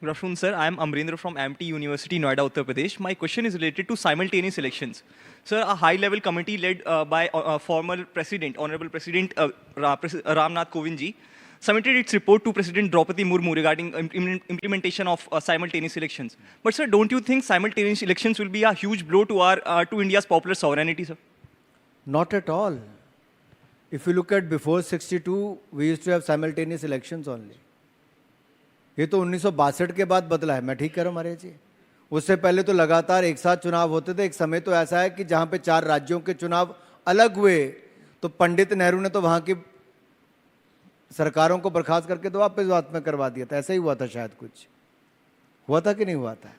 Good afternoon, sir. I am Amrendra from AMT University, Noida, Uttar Pradesh. My question is related to simultaneous elections. Sir, a high-level committee led by former President, Honorable President Ramnath Kovind ji, submitted its report to President Draupadi Murmu regarding implementation of simultaneous elections. But sir, don't you think simultaneous elections will be a huge blow to India's popular sovereignty, sir? Not at all. If you look at before 62, we used to have simultaneous elections only. ये तो 1962 के बाद बदला है, मैं ठीक कह रहा हूँ महाराज जी। उससे पहले तो लगातार एक साथ चुनाव होते थे। एक समय तो ऐसा है कि जहाँ पे 4 राज्यों के चुनाव अलग हुए तो पंडित नेहरू ने तो वहाँ की सरकारों को बर्खास्त करके तो वापस बात में करवा दिया था। ऐसा ही हुआ था, शायद कुछ हुआ था कि नहीं हुआ था।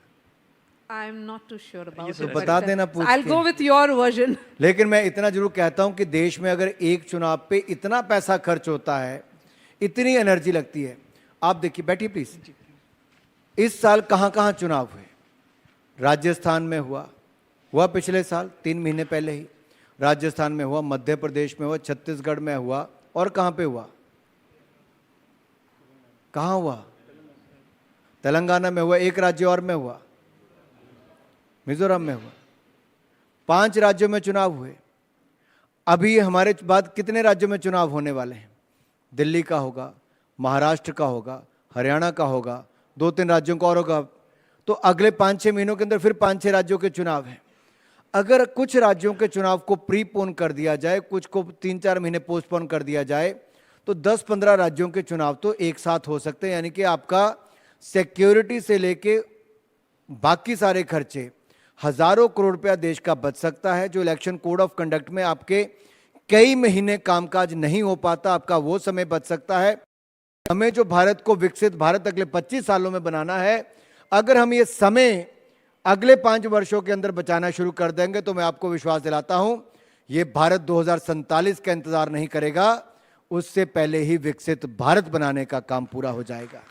I'm not too sure about Yes, it. sir. बता देना पूछ I'll के। go with your version. लेकिन मैं इतना जरूर कहता हूं कि देश में अगर एक चुनाव पे इतना पैसा खर्च होता है, इतनी एनर्जी लगती है, आप देखिए, बैठिए प्लीज। इस साल कहां कहां चुनाव हुए? राजस्थान में हुआ पिछले साल 3 महीने पहले ही। राजस्थान में हुआ, मध्य प्रदेश में हुआ, छत्तीसगढ़ में हुआ, और कहां पे हुआ? कहां हुआ? तेलंगाना में हुआ, एक राज्य और में हुआ, मिजोरम में हुआ। 5 राज्यों में चुनाव हुए। अभी हमारे बाद कितने राज्यों में चुनाव होने वाले हैं? दिल्ली का होगा, महाराष्ट्र का होगा, हरियाणा का होगा, 2-3 राज्यों का और होगा। तो अगले 5-6 महीनों के अंदर फिर 5-6 राज्यों के चुनाव हैं। अगर कुछ राज्यों के चुनाव को प्रीपोन कर दिया जाए, कुछ को 3-4 महीने पोस्टपोन कर दिया जाए, तो 10-15 राज्यों के चुनाव तो एक साथ हो सकते हैं। यानी कि आपका सिक्योरिटी से लेके बाकी सारे खर्चे, हजारों करोड़ रुपया देश का बच सकता है। जो इलेक्शन कोड ऑफ कंडक्ट में आपके कई महीने कामकाज नहीं हो पाता, आपका वो समय बच सकता है। हमें जो भारत को विकसित भारत अगले 25 सालों में बनाना है, अगर हम ये समय अगले 5 वर्षों के अंदर बचाना शुरू कर देंगे तो मैं आपको विश्वास दिलाता हूं, ये भारत 2047 का इंतजार नहीं करेगा, उससे पहले ही विकसित भारत बनाने का काम पूरा हो जाएगा।